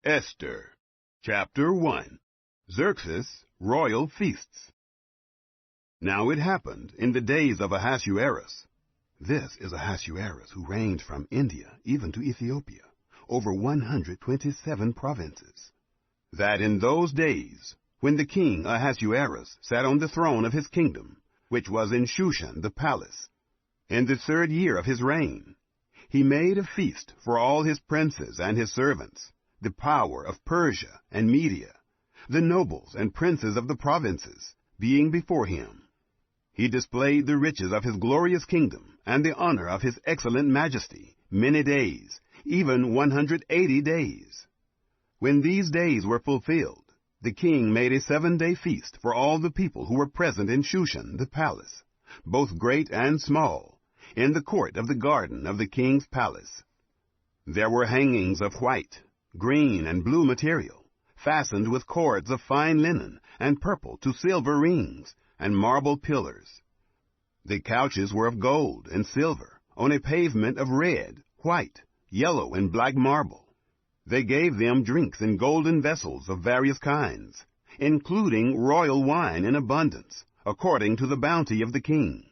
Esther, Chapter 1. Xerxes' Royal Feasts. Now it happened in the days of Ahasuerus. This is Ahasuerus, who reigned from India even to Ethiopia, over 127 provinces. That in those days, when the king Ahasuerus sat on the throne of his kingdom, which was in Shushan the palace, in the 3rd year of his reign, he made a feast for all his princes and his servants, the power of Persia and Media, the nobles and princes of the provinces, being before him. He displayed the riches of his glorious kingdom and the honor of his excellent majesty many days, even 180 days. When these days were fulfilled, the king made a 7-day feast for all the people who were present in Shushan the palace, both great and small, in the court of the garden of the king's palace. There were hangings of white, green, and blue material, fastened with cords of fine linen and purple to silver rings, and marble pillars. The couches were of gold and silver, on a pavement of red, white, yellow, and black marble. They gave them drinks in golden vessels of various kinds, including royal wine in abundance, according to the bounty of the king.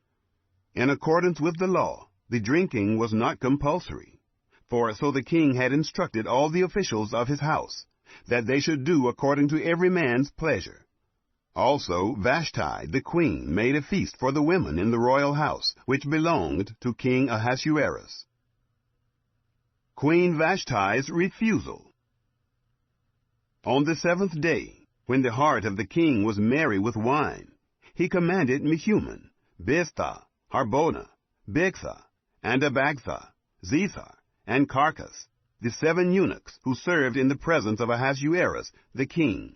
In accordance with the law, the drinking was not compulsory, for so the king had instructed all the officials of his house, that they should do according to every man's pleasure. Also Vashti the queen made a feast for the women in the royal house, which belonged to King Ahasuerus. Queen Vashti's refusal. On the 7th day, when the heart of the king was merry with wine, he commanded Mehuman, Biztha, Harbona, Bigtha, and Abagtha, Zethar, and Carcas, the 7 eunuchs who served in the presence of Ahasuerus the king,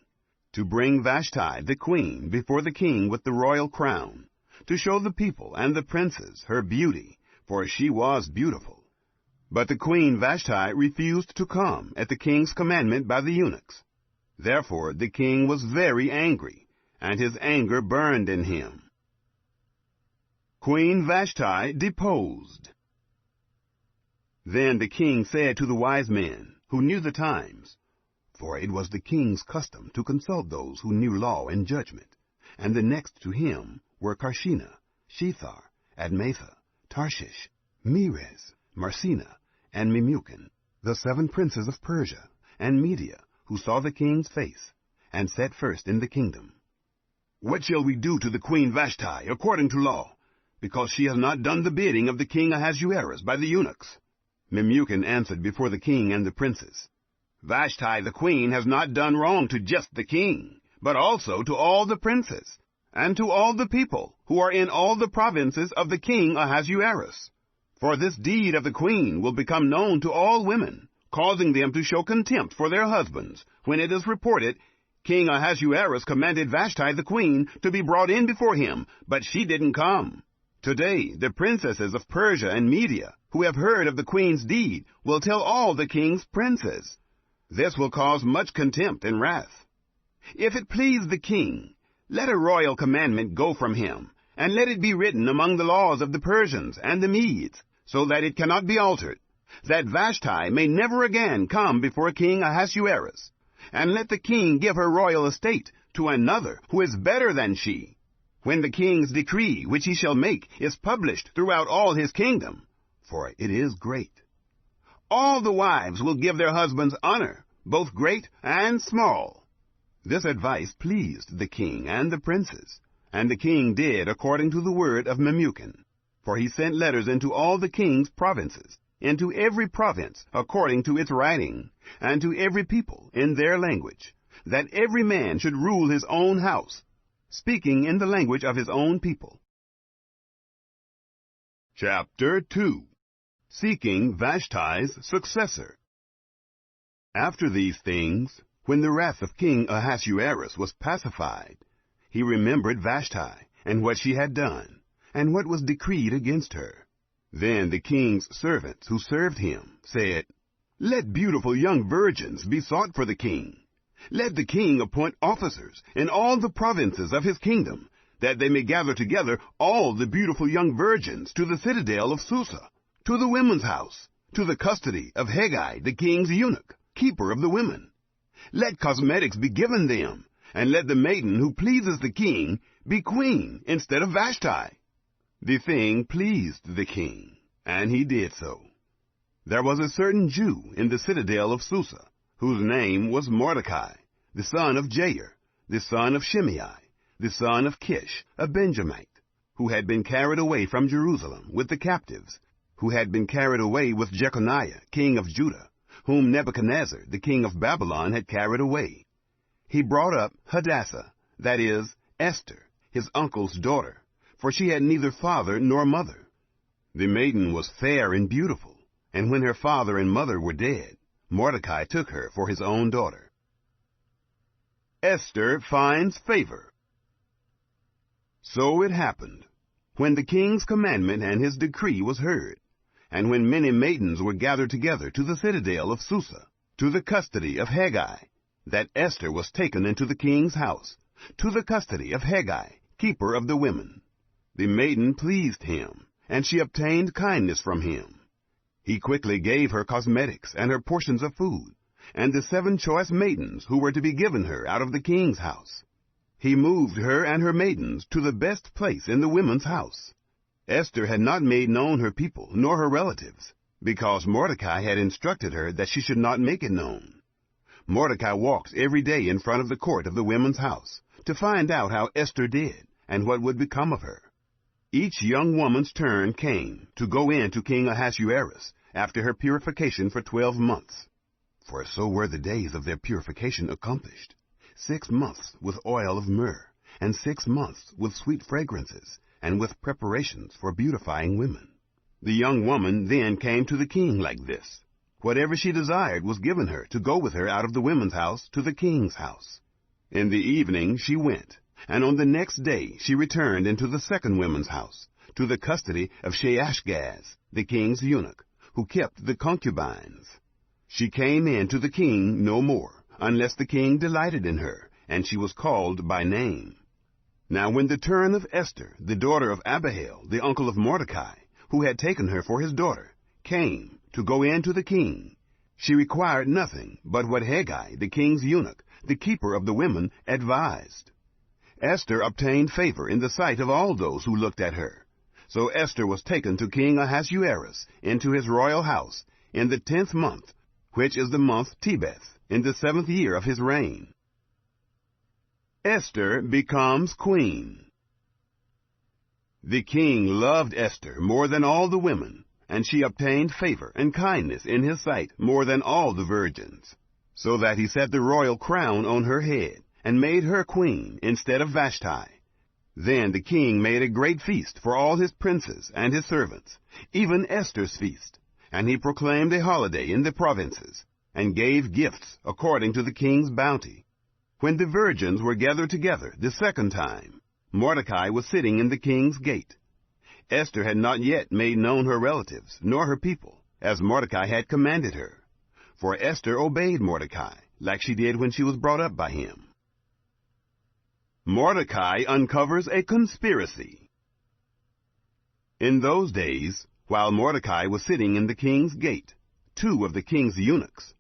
to bring Vashti the queen before the king with the royal crown, to show the people and the princes her beauty, for she was beautiful. But the queen Vashti refused to come at the king's commandment by the eunuchs. Therefore the king was very angry, and his anger burned in him. Queen Vashti deposed. Then the king said to the wise men, who knew the times, for it was the king's custom to consult those who knew law and judgment, and the next to him were Carshena, Shethar, Admatha, Tarshish, Meres, Marsena, and Memucan, the 7 princes of Persia and Media, who saw the king's face, and sat first in the kingdom. What shall we do to the queen Vashti according to law, because she has not done the bidding of the king Ahasuerus by the eunuchs? Memucan answered before the king and the princes, Vashti the queen has not done wrong to just the king, but also to all the princes, and to all the people who are in all the provinces of the king Ahasuerus. For this deed of the queen will become known to all women, causing them to show contempt for their husbands, when it is reported, King Ahasuerus commanded Vashti the queen to be brought in before him, but she didn't come. Today the princesses of Persia and Media, who have heard of the queen's deed, will tell all the king's princes. This will cause much contempt and wrath. If it please the king, let a royal commandment go from him, and let it be written among the laws of the Persians and the Medes, so that it cannot be altered, that Vashti may never again come before King Ahasuerus, and let the king give her royal estate to another who is better than she, when the king's decree which he shall make is published throughout all his kingdom, for it is great. All the wives will give their husbands honor, both great and small. This advice pleased the king and the princes, and the king did according to the word of Memucan, for he sent letters into all the king's provinces, into every province according to its writing, and to every people in their language, that every man should rule his own house, speaking in the language of his own people. Chapter 2. Seeking Vashti's successor. After these things, when the wrath of King Ahasuerus was pacified, he remembered Vashti, and what she had done, and what was decreed against her. Then the king's servants who served him said, Let beautiful young virgins be sought for the king. Let the king appoint officers in all the provinces of his kingdom, that they may gather together all the beautiful young virgins to the citadel of Susa, to the women's house, to the custody of Hegai the king's eunuch, keeper of the women, Let cosmetics be given them, and let the maiden who pleases the king be queen instead of Vashti." The thing pleased the king, and he did so. There was a certain Jew in the citadel of Susa, whose name was Mordecai, the son of Jair, the son of Shimei, the son of Kish, a Benjamite, who had been carried away from Jerusalem with the captives, who had been carried away with Jeconiah, king of Judah, whom Nebuchadnezzar, the king of Babylon, had carried away. He brought up Hadassah, that is, Esther, his uncle's daughter, for she had neither father nor mother. The maiden was fair and beautiful, and when her father and mother were dead, Mordecai took her for his own daughter. Esther finds favor. So it happened, when the king's commandment and his decree was heard, and when many maidens were gathered together to the citadel of Susa, to the custody of Haggai, that Esther was taken into the king's house, to the custody of Haggai, keeper of the women. The maiden pleased him, and she obtained kindness from him. He quickly gave her cosmetics and her portions of food, and the 7 choice maidens who were to be given her out of the king's house. He moved her and her maidens to the best place in the women's house. Esther had not made known her people nor her relatives, because Mordecai had instructed her that she should not make it known. Mordecai walked every day in front of the court of the women's house to find out how Esther did and what would become of her. Each young woman's turn came to go in to King Ahasuerus after her purification for 12 months. For so were the days of their purification accomplished, 6 months with oil of myrrh, and 6 months with sweet fragrances, and with preparations for beautifying women. The young woman then came to the king like this. Whatever she desired was given her to go with her out of the women's house to the king's house. In the evening she went, and on the next day she returned into the second women's house, to the custody of Sheashgaz, the king's eunuch, who kept the concubines. She came in to the king no more, unless the king delighted in her, and she was called by name. Now when the turn of Esther, the daughter of Abihail, the uncle of Mordecai, who had taken her for his daughter, came to go in to the king, she required nothing but what Haggai, the king's eunuch, the keeper of the women, advised. Esther obtained favor in the sight of all those who looked at her. So Esther was taken to King Ahasuerus into his royal house in the 10th month, which is the month Tebeth, in the 7th year of his reign. Esther becomes queen. The king loved Esther more than all the women, and she obtained favor and kindness in his sight more than all the virgins, so that he set the royal crown on her head, and made her queen instead of Vashti. Then the king made a great feast for all his princes and his servants, even Esther's feast, and he proclaimed a holiday in the provinces, and gave gifts according to the king's bounty. When the virgins were gathered together the second time, Mordecai was sitting in the king's gate. Esther had not yet made known her relatives, nor her people, as Mordecai had commanded her. For Esther obeyed Mordecai, like she did when she was brought up by him. Mordecai uncovers a conspiracy. In those days, while Mordecai was sitting in the king's gate, 2 of the king's eunuchs,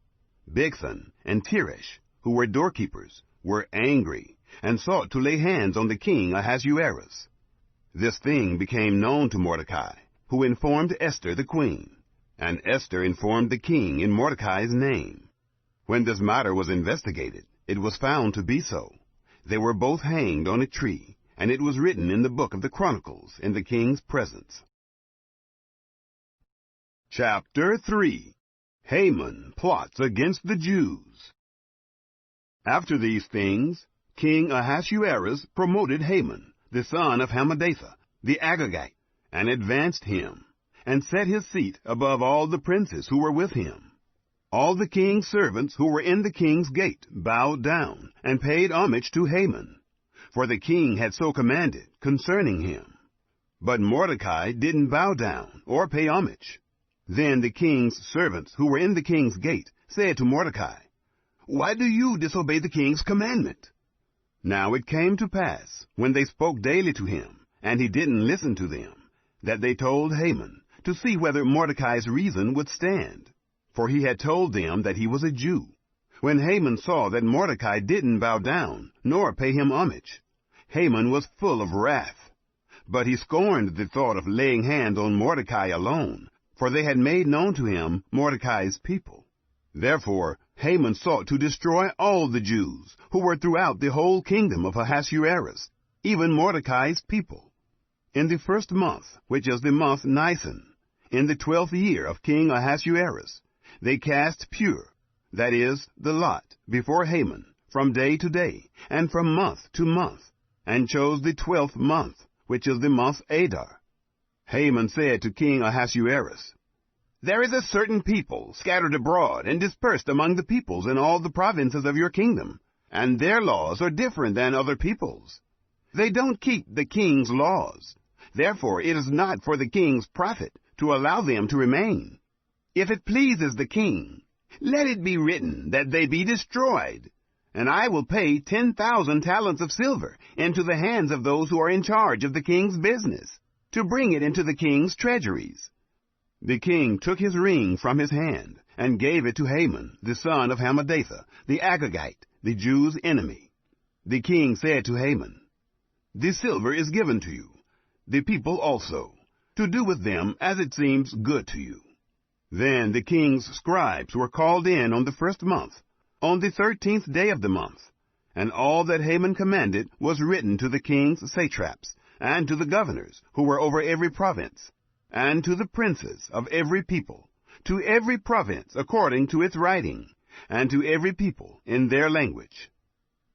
Bigthan and Teresh, who were doorkeepers, were angry, and sought to lay hands on the king Ahasuerus. This thing became known to Mordecai, who informed Esther the queen, and Esther informed the king in Mordecai's name. When this matter was investigated, it was found to be so. They were both hanged on a tree, and it was written in the book of the Chronicles in the king's presence. Chapter 3. Haman plots against the Jews. After these things, King Ahasuerus promoted Haman, the son of Hammedatha, the Agagite, and advanced him, and set his seat above all the princes who were with him. All the king's servants who were in the king's gate bowed down and paid homage to Haman, for the king had so commanded concerning him. But Mordecai didn't bow down or pay homage. Then the king's servants who were in the king's gate said to Mordecai, "Why do you disobey the king's commandment?" Now it came to pass, when they spoke daily to him, and he didn't listen to them, that they told Haman, to see whether Mordecai's reason would stand. For he had told them that he was a Jew. When Haman saw that Mordecai didn't bow down, nor pay him homage, Haman was full of wrath. But he scorned the thought of laying hands on Mordecai alone, for they had made known to him Mordecai's people. Therefore Haman sought to destroy all the Jews who were throughout the whole kingdom of Ahasuerus, even Mordecai's people. In the first month, which is the month Nisan, in the 12th year of King Ahasuerus, they cast pure, that is, the lot, before Haman, from day to day, and from month to month, and chose the 12th month, which is the month Adar. Haman said to King Ahasuerus, "There is a certain people scattered abroad and dispersed among the peoples in all the provinces of your kingdom, and their laws are different than other peoples. They don't keep the king's laws. Therefore it is not for the king's profit to allow them to remain. If it pleases the king, let it be written that they be destroyed, and I will pay 10,000 talents of silver into the hands of those who are in charge of the king's business, to bring it into the king's treasuries." The king took his ring from his hand, and gave it to Haman, the son of Hammedatha, the Agagite, the Jews' enemy. The king said to Haman, "The silver is given to you, the people also, to do with them as it seems good to you." Then the king's scribes were called in on the first month, on the 13th day of the month, and all that Haman commanded was written to the king's satraps, and to the governors who were over every province, and to the princes of every people, to every province according to its writing, and to every people in their language.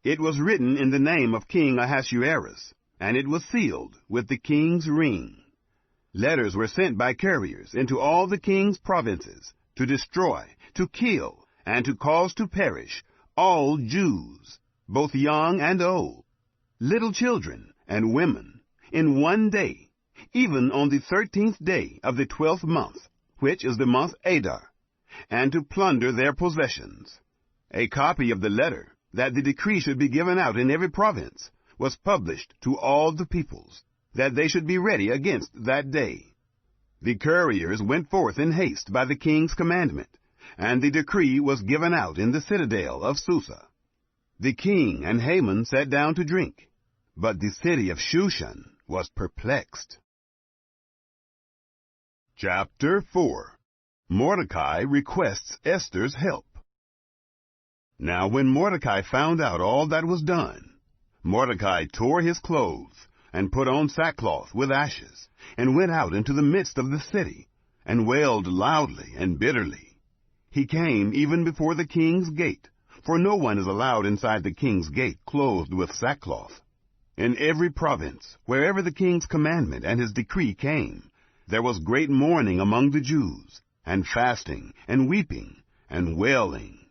It was written in the name of King Ahasuerus, and it was sealed with the king's ring. Letters were sent by couriers into all the king's provinces, to destroy, to kill, and to cause to perish all Jews, both young and old, little children and women, in one day, even on the 13th day of the 12th month, which is the month Adar, and to plunder their possessions. A copy of the letter, that the decree should be given out in every province, was published to all the peoples, that they should be ready against that day. The couriers went forth in haste by the king's commandment, and the decree was given out in the citadel of Susa. The king and Haman sat down to drink, but the city of Shushan was perplexed. Chapter 4. Mordecai requests Esther's help. Now when Mordecai found out all that was done, Mordecai tore his clothes, and put on sackcloth with ashes, and went out into the midst of the city, and wailed loudly and bitterly. He came even before the king's gate, for no one is allowed inside the king's gate clothed with sackcloth. In every province, wherever the king's commandment and his decree came, there was great mourning among the Jews, and fasting, and weeping, and wailing,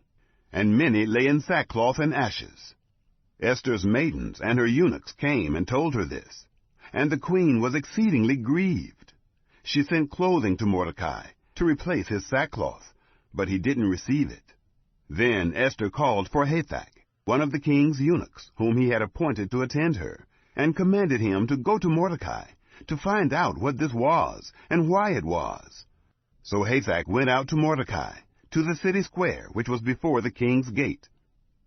and many lay in sackcloth and ashes. Esther's maidens and her eunuchs came and told her this, and the queen was exceedingly grieved. She sent clothing to Mordecai to replace his sackcloth, but he didn't receive it. Then Esther called for Hathach, one of the king's eunuchs, whom he had appointed to attend her, and commanded him to go to Mordecai, to find out what this was, and why it was. So Hathach went out to Mordecai, to the city square, which was before the king's gate.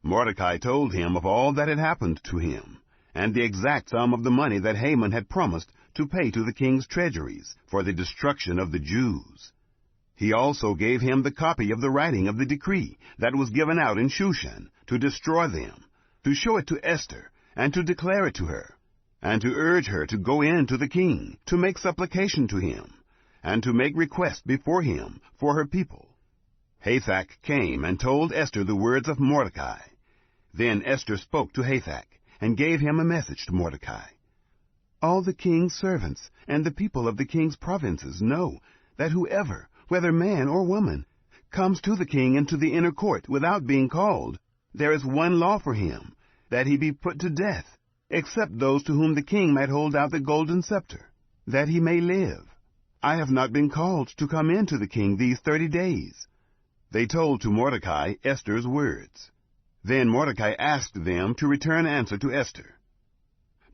Mordecai told him of all that had happened to him, and the exact sum of the money that Haman had promised to pay to the king's treasuries for the destruction of the Jews. He also gave him the copy of the writing of the decree that was given out in Shushan to destroy them, to show it to Esther, and to declare it to her, and to urge her to go in to the king, to make supplication to him, and to make request before him for her people. Hathach came and told Esther the words of Mordecai. Then Esther spoke to Hathach, and gave him a message to Mordecai. All the king's servants and the people of the king's provinces know that whoever, whether man or woman, comes to the king into the inner court without being called, there is one law for him, that he be put to death, except those to whom the king might hold out the golden scepter, that he may live. I have not been called to come in to the king these 30 days. They told to Mordecai Esther's words. Then Mordecai asked them to return answer to Esther.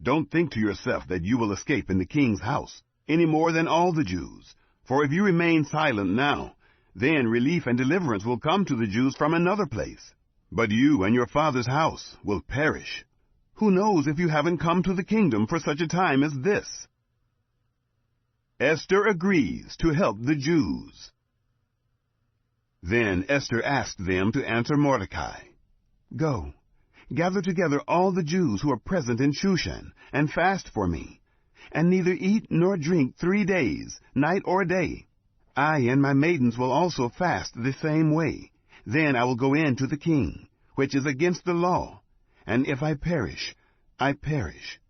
Don't think to yourself that you will escape in the king's house, any more than all the Jews. For if you remain silent now, then relief and deliverance will come to the Jews from another place. But you and your father's house will perish. Who knows if you haven't come to the kingdom for such a time as this?" Esther agrees to help the Jews. Then Esther asked them to answer Mordecai, "Go, gather together all the Jews who are present in Shushan, and fast for me, and neither eat nor drink 3 days, night or day. I and my maidens will also fast the same way. Then I will go in to the king, which is against the law, and if I perish, I perish."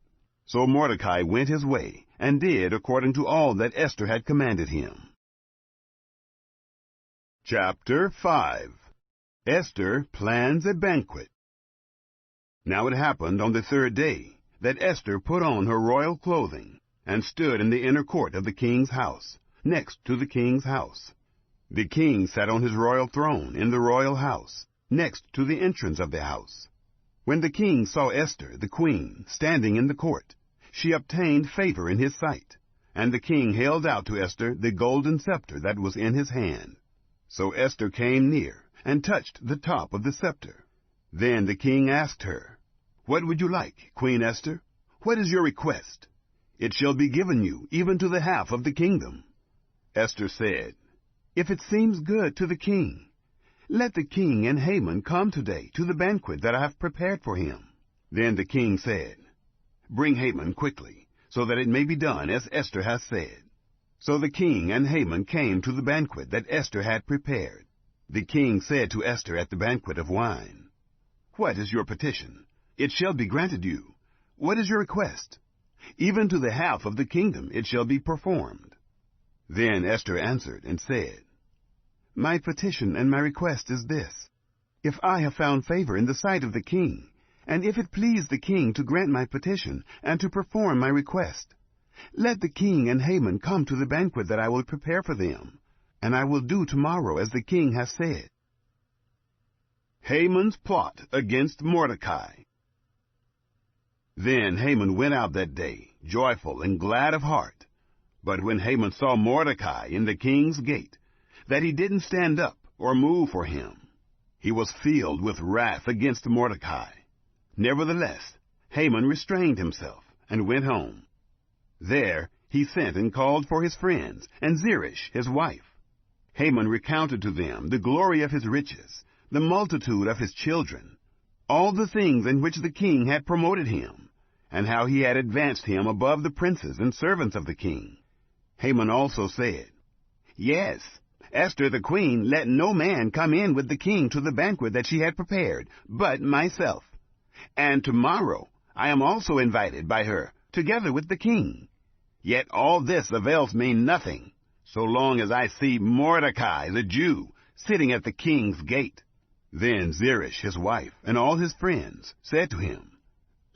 So Mordecai went his way, and did according to all that Esther had commanded him. Chapter 5. Esther plans a banquet. Now it happened on the 3rd day that Esther put on her royal clothing, and stood in the inner court of the king's house, next to the king's house. The king sat on his royal throne in the royal house, next to the entrance of the house. When the king saw Esther, the queen, standing in the court, she obtained favor in his sight, and the king held out to Esther the golden scepter that was in his hand. So Esther came near, and touched the top of the scepter. Then the king asked her, "What would you like, Queen Esther? What is your request? It shall be given you, even to the half of the kingdom." Esther said, "If it seems good to the king, let the king and Haman come today to the banquet that I have prepared for him." Then the king said, "Bring Haman quickly, so that it may be done as Esther has said." So the king and Haman came to the banquet that Esther had prepared. The king said to Esther at the banquet of wine, "What is your petition? It shall be granted you. What is your request? Even to the half of the kingdom it shall be performed." Then Esther answered and said, "My petition and my request is this: if I have found favor in the sight of the king, and if it please the king to grant my petition and to perform my request, let the king and Haman come to the banquet that I will prepare for them, and I will do tomorrow as the king has said." Haman's plot against Mordecai. Then Haman went out that day, joyful and glad of heart. But when Haman saw Mordecai in the king's gate, that he didn't stand up or move for him, he was filled with wrath against Mordecai. Nevertheless, Haman restrained himself and went home. There he sent and called for his friends and Zeresh his wife. Haman recounted to them the glory of his riches, the multitude of his children, all the things in which the king had promoted him, and how he had advanced him above the princes and servants of the king. Haman also said, "Yes, Esther the queen let no man come in with the king to the banquet that she had prepared, but myself. And tomorrow I am also invited by her, together with the king. Yet all this avails me nothing, so long as I see Mordecai the Jew sitting at the king's gate." Then Zeresh his wife and all his friends said to him,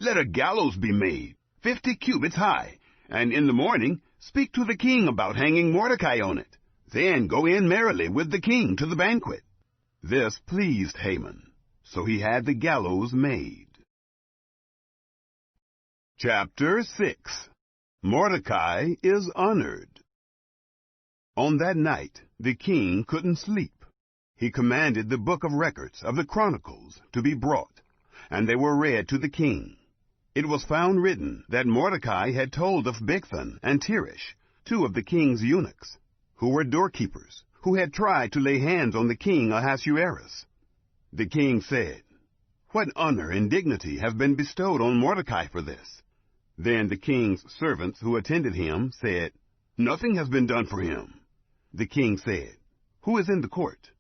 "Let a gallows be made, 50 cubits high, and in the morning speak to the king about hanging Mordecai on it. Then go in merrily with the king to the banquet." This pleased Haman, so he had the gallows made. Chapter 6. Mordecai is honored. On that night the king couldn't sleep. He commanded the book of records of the Chronicles to be brought, and they were read to the king. It was found written that Mordecai had told of Bigthan and Teresh, 2 of the king's eunuchs, who were doorkeepers, who had tried to lay hands on the king Ahasuerus. The king said, "What honor and dignity have been bestowed on Mordecai for this?" Then the king's servants who attended him said, "Nothing has been done for him." The king said, "Who is in the court?"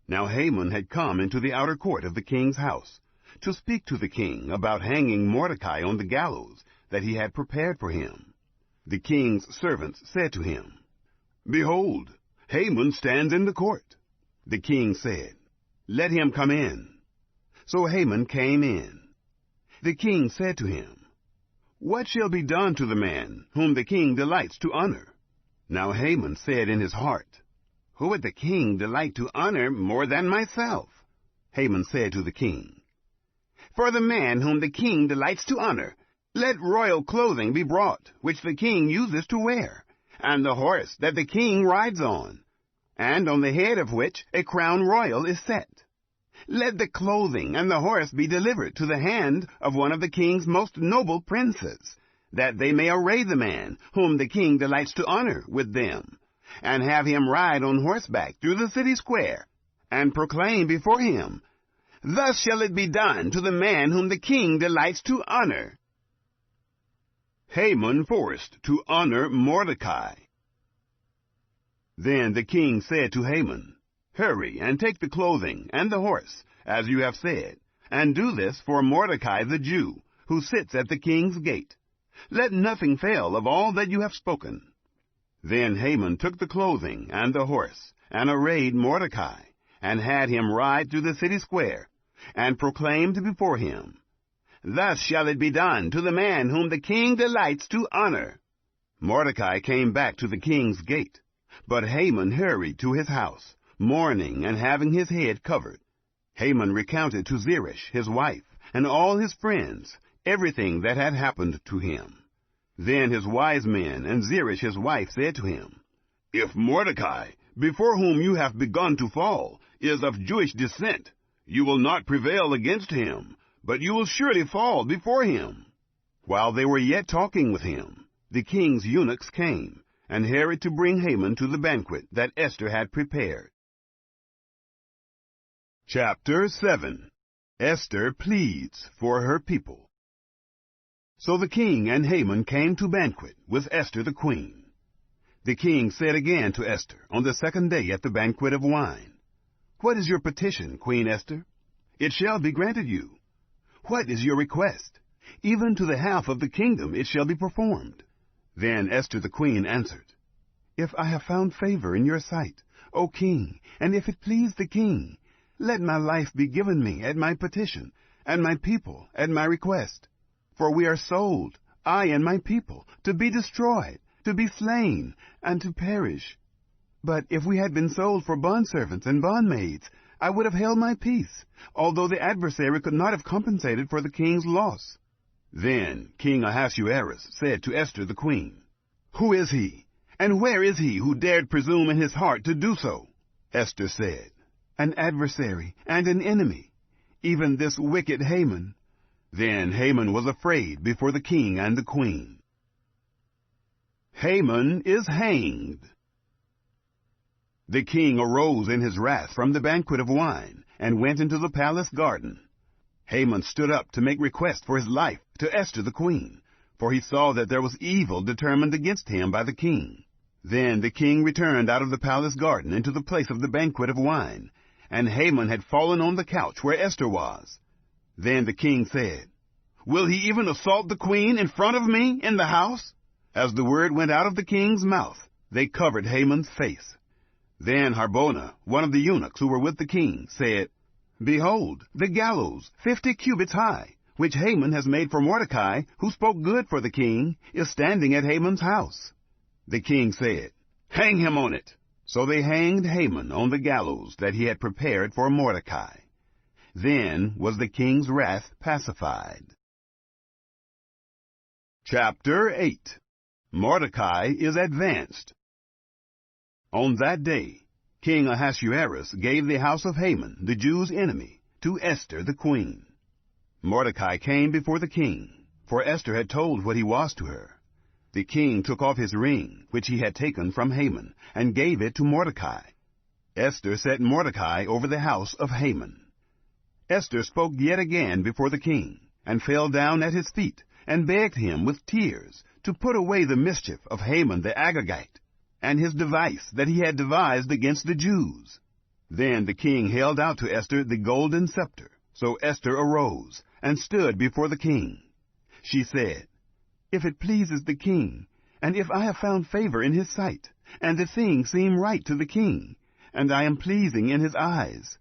Now Haman had come into the outer court of the king's house to speak to the king about hanging Mordecai on the gallows that he had prepared for him. The king's servants said to him, "Behold, Haman stands in the court." The king said, "Let him come in." So Haman came in. The king said to him, "What shall be done to the man whom the king delights to honor?" Now Haman said in his heart, "Who would the king delight to honor more than myself?" Haman said to the king, "For the man whom the king delights to honor, let royal clothing be brought, which the king uses to wear, and the horse that the king rides on, and on the head of which a crown royal is set. Let the clothing and the horse be delivered to the hand of one of the king's most noble princes, that they may array the man whom the king delights to honor with them, and have him ride on horseback through the city square, and proclaim before him, Thus shall it be done to the man whom the king delights to honor. Haman forced to honor Mordecai. Then the king said to Haman, Hurry, and take the clothing and the horse, as you have said, and do this for Mordecai the Jew, who sits at the king's gate. Let nothing fail of all that you have spoken. Then Haman took the clothing and the horse, and arrayed Mordecai, and had him ride through the city square, and proclaimed before him, Thus shall it be done to the man whom the king delights to honor. Mordecai came back to the king's gate, but Haman hurried to his house, mourning and having his head covered. Haman recounted to Zeresh his wife and all his friends everything that had happened to him. Then his wise men and Zeresh his wife said to him, If Mordecai, before whom you have begun to fall, is of Jewish descent, you will not prevail against him, but you will surely fall before him. While they were yet talking with him, the king's eunuchs came, and hurried to bring Haman to the banquet that Esther had prepared. Chapter 7. Esther pleads for her people. So the king and Haman came to banquet with Esther the queen. The king said again to Esther on the second day at the banquet of wine, What is your petition, Queen Esther? It shall be granted you. What is your request? Even to the half of the kingdom it shall be performed. Then Esther the queen answered, If I have found favor in your sight, O king, and if it please the king, let my life be given me at my petition, and my people at my request. For we are sold, I and my people, to be destroyed, to be slain, and to perish. But if we had been sold for bondservants and bondmaids, I would have held my peace, although the adversary could not have compensated for the king's loss. Then King Ahasuerus said to Esther the queen, Who is he, and where is he who dared presume in his heart to do so? Esther said, An adversary and an enemy, even this wicked Haman. Then Haman was afraid before the king and the queen. Haman is hanged. The king arose in his wrath from the banquet of wine, and went into the palace garden. Haman stood up to make request for his life to Esther the queen, for he saw that there was evil determined against him by the king. Then the king returned out of the palace garden into the place of the banquet of wine, and Haman had fallen on the couch where Esther was. Then the king said, Will he even assault the queen in front of me in the house? As the word went out of the king's mouth, they covered Haman's face. Then Harbona, one of the eunuchs who were with the king, said, Behold, the gallows, 50 cubits high, which Haman has made for Mordecai, who spoke good for the king, is standing at Haman's house. The king said, Hang him on it. So they hanged Haman on the gallows that he had prepared for Mordecai. Then was the king's wrath pacified. Chapter 8. Mordecai is advanced. On that day, King Ahasuerus gave the house of Haman, the Jews' enemy, to Esther the queen. Mordecai came before the king, for Esther had told what he was to her. The king took off his ring, which he had taken from Haman, and gave it to Mordecai. Esther set Mordecai over the house of Haman. Esther spoke yet again before the king, and fell down at his feet, and begged him with tears to put away the mischief of Haman the Agagite, and his device that he had devised against the Jews. Then the king held out to Esther the golden scepter. So Esther arose, and stood before the king. She said, If it pleases the king, and if I have found favor in his sight, and the thing seem right to the king, and I am pleasing in his eyes,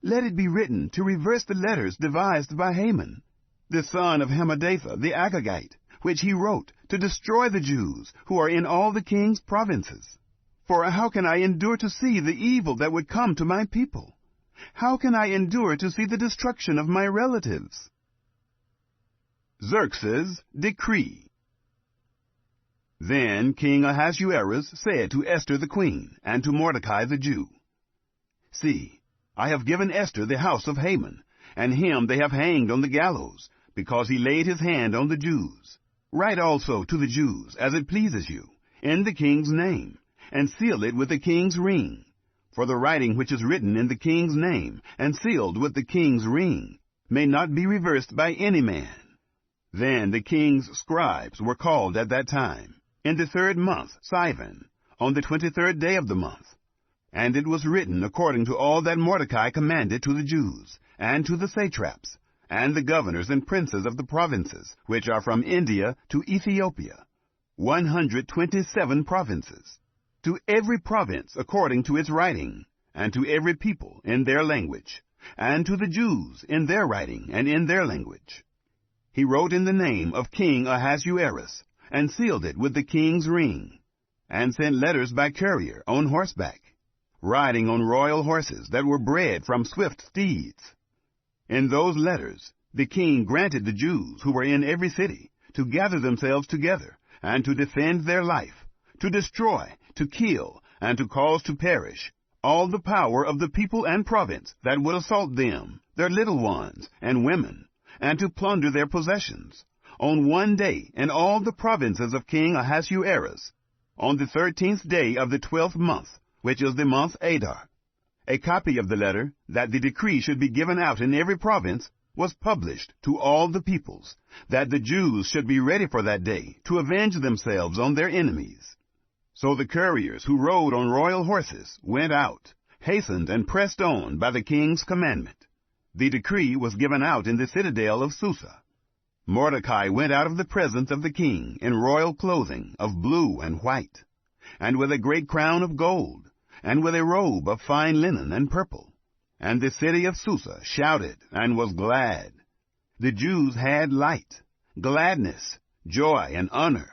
let it be written to reverse the letters devised by Haman, the son of Hammedatha the Agagite, which he wrote to destroy the Jews who are in all the king's provinces. For how can I endure to see the evil that would come to my people? How can I endure to see the destruction of my relatives? Xerxes' decree. Then King Ahasuerus said to Esther the queen and to Mordecai the Jew, See, I have given Esther the house of Haman, and him they have hanged on the gallows, because he laid his hand on the Jews. Write also to the Jews, as it pleases you, in the king's name, and seal it with the king's ring. For the writing which is written in the king's name, and sealed with the king's ring, may not be reversed by any man. Then the king's scribes were called at that time, in the 3rd month, Sivan, on the 23rd day of the month. And it was written according to all that Mordecai commanded to the Jews, and to the satraps, and the governors and princes of the provinces, which are from India to Ethiopia, 127 provinces, to every province according to its writing, and to every people in their language, and to the Jews in their writing and in their language. He wrote in the name of King Ahasuerus, and sealed it with the king's ring, and sent letters by courier on horseback, riding on royal horses that were bred from swift steeds. In those letters the king granted the Jews who were in every city to gather themselves together, and to defend their life, to destroy, to kill, and to cause to perish all the power of the people and province that would assault them, their little ones, and women, and to plunder their possessions, on one day in all the provinces of King Ahasuerus, on the 13th day of the 12th month, which is the month Adar. A copy of the letter, that the decree should be given out in every province, was published to all the peoples, that the Jews should be ready for that day, to avenge themselves on their enemies. So the couriers who rode on royal horses went out, hastened and pressed on by the king's commandment. The decree was given out in the citadel of Susa. Mordecai went out of the presence of the king in royal clothing of blue and white, and with a great crown of gold, and with a robe of fine linen and purple. And the city of Susa shouted and was glad. The Jews had light, gladness, joy, and honor.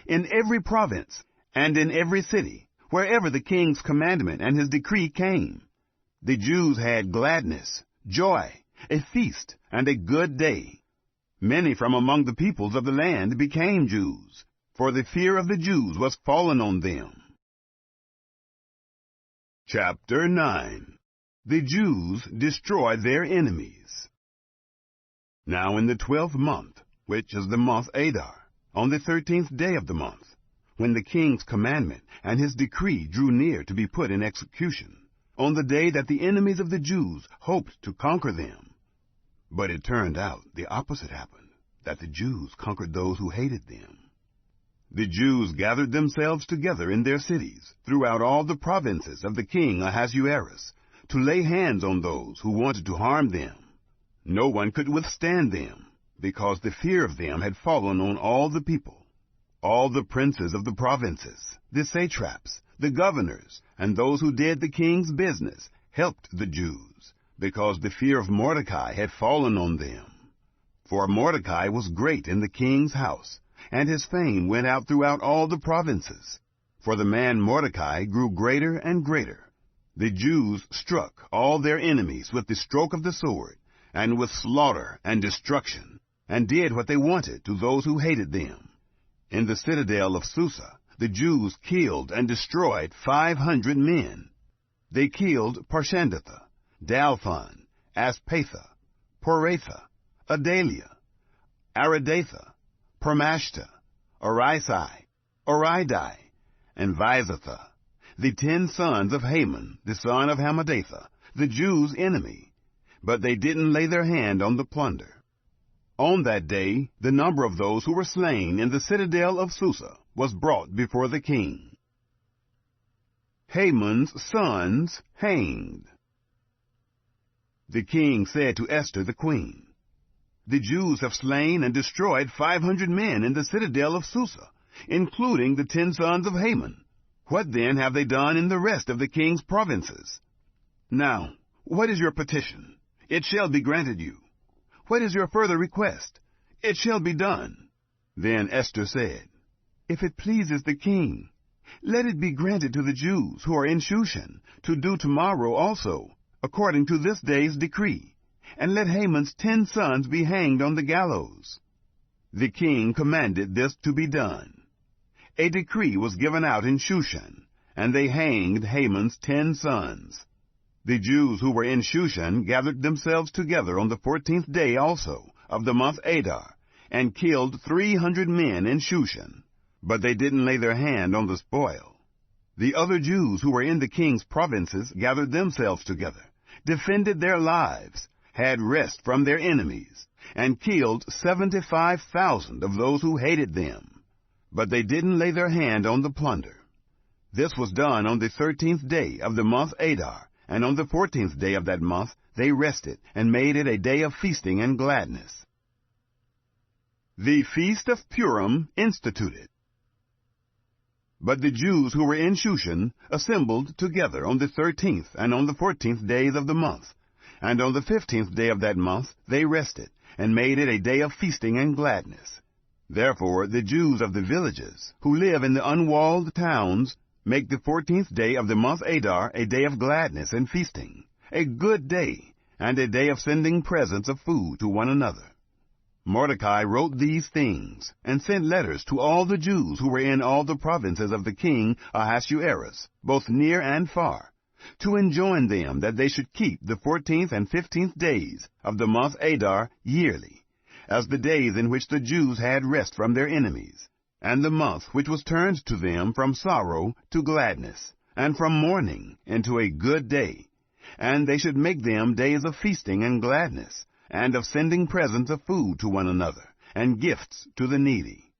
In every province and in every city, wherever the king's commandment and his decree came, the Jews had gladness, joy, a feast, and a good day. Many from among the peoples of the land became Jews, for the fear of the Jews was fallen on them. Chapter 9. The Jews destroy their enemies. Now in the 12th month, which is the month Adar, on the 13th day of the month, when the king's commandment and his decree drew near to be put in execution, on the day that the enemies of the Jews hoped to conquer them. But it turned out the opposite happened, that the Jews conquered those who hated them. The Jews gathered themselves together in their cities throughout all the provinces of the king Ahasuerus, to lay hands on those who wanted to harm them. No one could withstand them, because the fear of them had fallen on all the people. All the princes of the provinces, the satraps, the governors, and those who did the king's business helped the Jews, because the fear of Mordecai had fallen on them. For Mordecai was great in the king's house, and his fame went out throughout all the provinces. For the man Mordecai grew greater and greater. The Jews struck all their enemies with the stroke of the sword, and with slaughter and destruction, and did what they wanted to those who hated them. In the citadel of Susa, the Jews killed and destroyed 500 men. They killed Parshandatha, Dalphon, Aspatha, Poratha, Adalia, Aridatha, Parmashta, Arisai, Oridai, and Visatha, the 10 sons of Haman, the son of Hammedatha, the Jews' enemy. But they didn't lay their hand on the plunder. On that day, the number of those who were slain in the citadel of Susa was brought before the king. Haman's sons hanged. The king said to Esther the queen, "The Jews have slain and destroyed 500 men in the citadel of Susa, including the 10 sons of Haman. What then have they done in the rest of the king's provinces? Now, what is your petition? It shall be granted you. What is your further request? It shall be done." Then Esther said, "If it pleases the king, let it be granted to the Jews who are in Shushan to do tomorrow also, according to this day's decree, and let Haman's 10 sons be hanged on the gallows." The king commanded this to be done. A decree was given out in Shushan, and they hanged Haman's 10 sons. The Jews who were in Shushan gathered themselves together on the 14th day also of the month Adar, and killed 300 men in Shushan, but they didn't lay their hand on the spoil. The other Jews who were in the king's provinces gathered themselves together, defended their lives, had rest from their enemies, and killed 75,000 of those who hated them, but they didn't lay their hand on the plunder. This was done on the 13th day of the month Adar, and on the 14th day of that month they rested, and made it a day of feasting and gladness. The Feast of Purim instituted. But the Jews who were in Shushan assembled together on the 13th and on the 14th days of the month, and on the 15th day of that month they rested, and made it a day of feasting and gladness. Therefore the Jews of the villages, who live in the unwalled towns, make the 14th day of the month Adar a day of gladness and feasting, a good day, and a day of sending presents of food to one another. Mordecai wrote these things, and sent letters to all the Jews who were in all the provinces of the king Ahasuerus, both near and far, to enjoin them that they should keep the 14th and 15th days of the month Adar yearly, as the days in which the Jews had rest from their enemies, and the month which was turned to them from sorrow to gladness, and from mourning into a good day, and they should make them days of feasting and gladness, and of sending presents of food to one another, and gifts to the needy.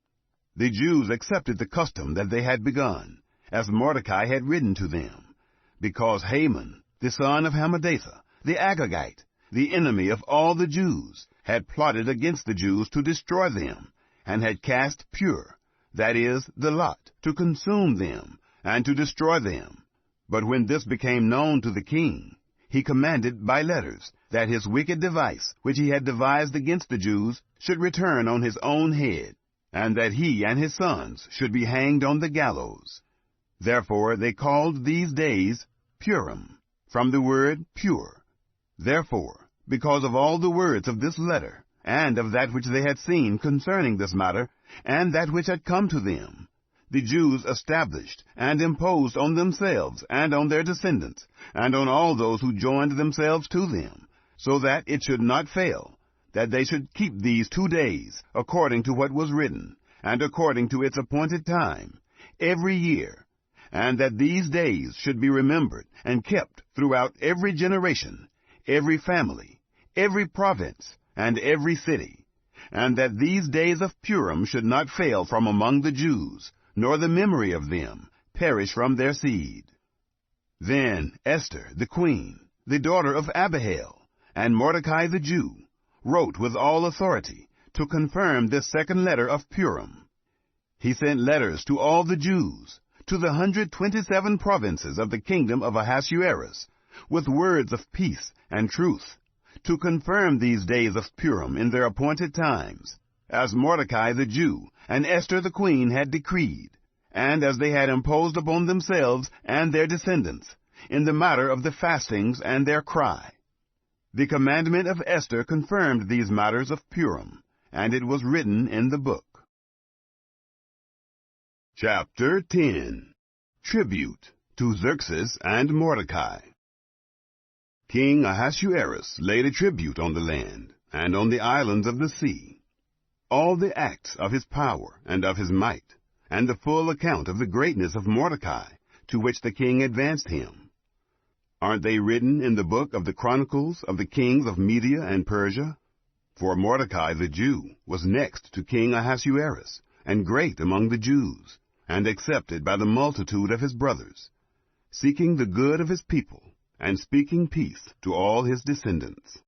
The Jews accepted the custom that they had begun, as Mordecai had written to them, because Haman, the son of Hammedatha, the Agagite, the enemy of all the Jews, had plotted against the Jews to destroy them, and had cast pur, that is, the lot, to consume them, and to destroy them. But when this became known to the king, he commanded by letters that his wicked device, which he had devised against the Jews, should return on his own head, and that he and his sons should be hanged on the gallows. Therefore they called these days Purim, from the word pure. Therefore, because of all the words of this letter, and of that which they had seen concerning this matter, and that which had come to them, the Jews established and imposed on themselves and on their descendants, and on all those who joined themselves to them, so that it should not fail, that they should keep these 2 days, according to what was written, and according to its appointed time, every year, and that these days should be remembered and kept throughout every generation, every family, every province, and every city, and that these days of Purim should not fail from among the Jews, nor the memory of them perish from their seed. Then Esther the queen, the daughter of Abihail, and Mordecai the Jew, wrote with all authority to confirm this second letter of Purim. He sent letters to all the Jews, to the 127 provinces of the kingdom of Ahasuerus, with words of peace and truth, to confirm these days of Purim in their appointed times, as Mordecai the Jew and Esther the queen had decreed, and as they had imposed upon themselves and their descendants, in the matter of the fastings and their cry. The commandment of Esther confirmed these matters of Purim, and it was written in the book. Chapter 10. Tribute to Xerxes and Mordecai. King Ahasuerus laid a tribute on the land, and on the islands of the sea, all the acts of his power and of his might, and the full account of the greatness of Mordecai, to which the king advanced him. Aren't they written in the book of the Chronicles of the kings of Media and Persia? For Mordecai the Jew was next to King Ahasuerus, and great among the Jews, and accepted by the multitude of his brothers, seeking the good of his people, and speaking peace to all his descendants.